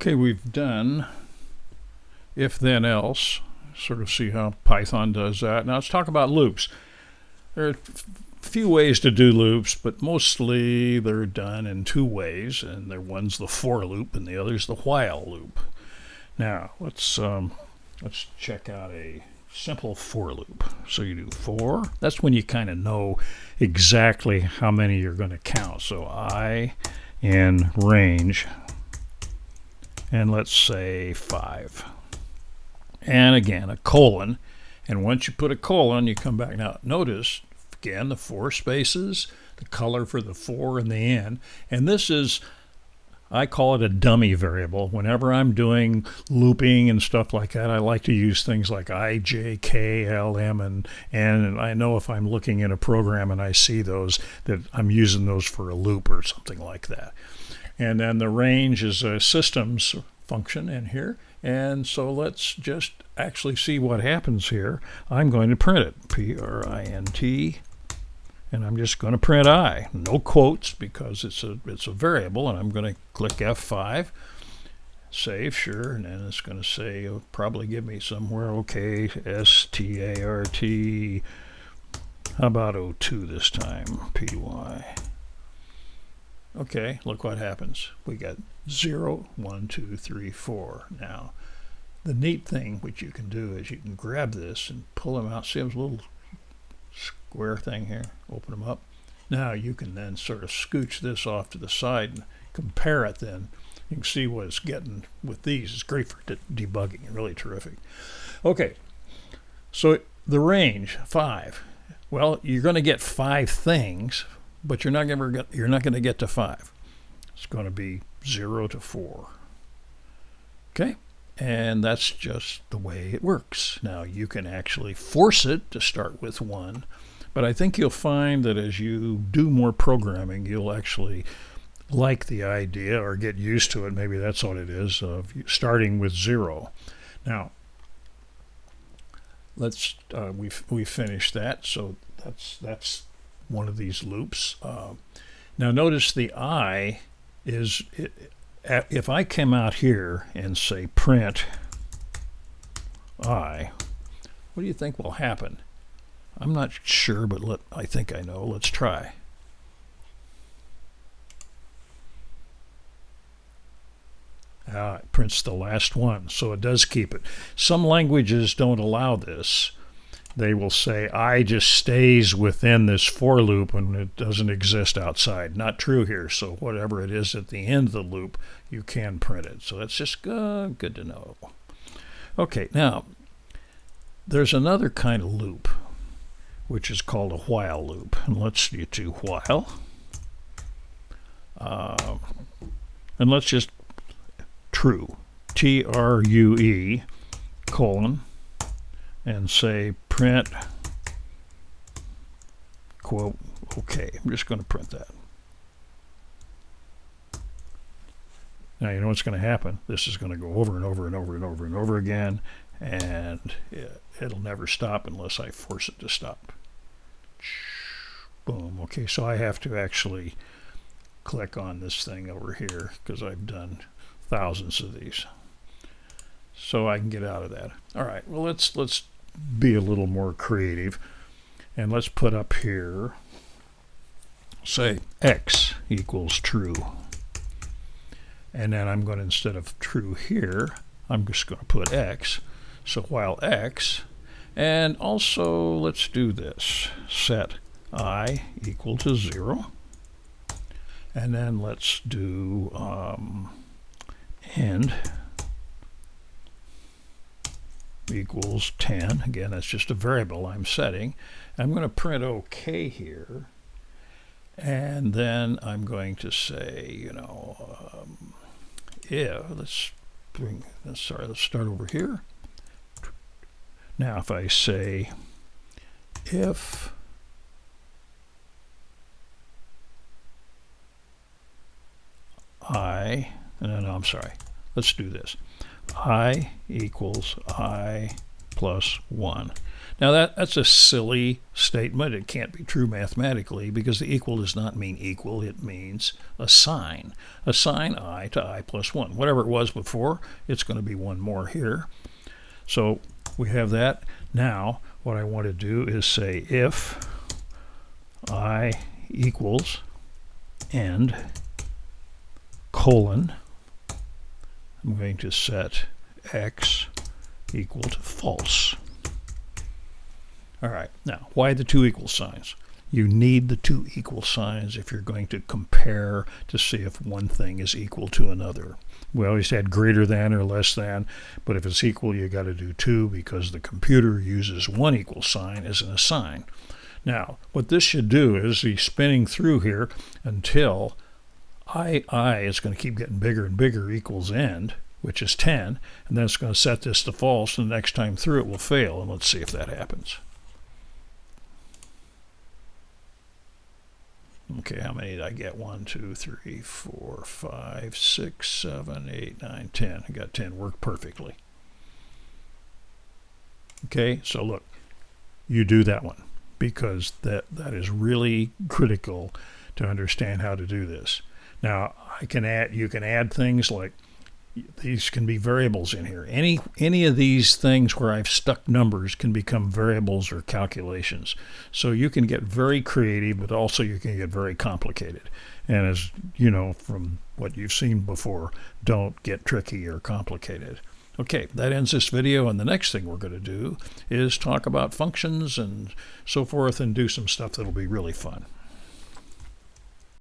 Okay, we've done if then else. Sort of see how Python does that. Now let's talk about loops. There are a few ways to do loops, but mostly they're done in two ways, and one's the for loop and the other's the while loop. Now let's check out a simple for loop. So you do for. That's when you kind of know exactly how many you're going to count. So I in range, and let's say 5. And again, a colon. And once you put a colon, you come back. Now, notice, again, the 4 spaces, the color for the for and the in. And this is, I call it a dummy variable. Whenever I'm doing looping and stuff like that, I like to use things like I, J, K, L, M, and N. And I know if I'm looking in a program and I see those, that I'm using those for a loop or something like that. And then the range is a systems function in here. And so let's just actually see what happens here. I'm going to print it, print, and I'm just going to print I. No quotes because it's a variable, and I'm going to click F5, save, sure, and then it's going to say, it'll probably give me somewhere, okay, START, how about 02 this time, PY. Okay, look what happens. We got 0, 1, 2, 3, 4. Now, the neat thing which you can do is you can grab this and pull them out. See this little square thing here? Open them up. Now you can then sort of scooch this off to the side and compare it then. You can see what it's getting with these. It's great for debugging. Really terrific. Okay, so the range, 5. Well, you're going to get 5 things, but you're not going to get to 5. It's going to be 0 to 4. Okay, and that's just the way it works. Now you can actually force it to start with 1, but I think you'll find that as you do more programming, you'll actually like the idea or get used to it. Maybe that's what it is, of starting with 0. Now let's we finished that, so that's one of these loops. Now notice the I is, if I come out here and say print I, what do you think will happen? I'm not sure, but I think I know. Let's try. It prints the last one, so it does keep it. Some languages don't allow this. They will say I just stays within this for loop and it doesn't exist outside. Not true here. So whatever it is at the end of the loop, you can print it. So that's just good to know. Okay, now there's another kind of loop which is called a while loop. And let's do while. And let's just true, TRUE, colon, and say print, quote, okay. I'm just going to print that. Now you know what's going to happen. This is going to go over and over and over and over and over again, and it'll never stop unless I force it to stop. Boom. Okay, so I have to actually click on this thing over here because I've done thousands of these. So I can get out of that. All right, well, let's be a little more creative, and let's put up here, say x equals true, and then I'm going to, instead of true here, I'm just going to put x. So while x, and also let's do this, set I equal to 0, and then let's do end equals 10. Again, that's just a variable I'm setting. I'm going to print OK here, and then I'm going to say, let's start over here. Now, if I say if I, no, I'm sorry. Let's do this. I equals I plus 1. Now that's a silly statement. It can't be true mathematically because the equal does not mean equal. It means assign. Assign I to I plus 1. Whatever it was before, it's going to be one more here. So we have that. Now what I want to do is say if I equals end colon, I'm going to set x equal to false. All right, now, why the two equal signs? You need the two equal signs if you're going to compare to see if one thing is equal to another. We always had greater than or less than, but if it's equal, you got to do two because the computer uses one equal sign as an assign. Now, what this should do is be spinning through here until I is going to keep getting bigger and bigger equals end, which is 10, and then it's going to set this to false, and the next time through it will fail, and let's see if that happens. Okay, how many did I get? 1, 2, 3, 4, 5, 6, 7, 8, 9, 10. I got 10. Worked perfectly. Okay, so look, you do that one because that is really critical to understand how to do this. Now, you can add things like these can be variables in here. Any of these things where I've stuck numbers can become variables or calculations. So you can get very creative, but also you can get very complicated. And as you know from what you've seen before, don't get tricky or complicated. Okay, that ends this video, and the next thing we're going to do is talk about functions and so forth and do some stuff that'll be really fun.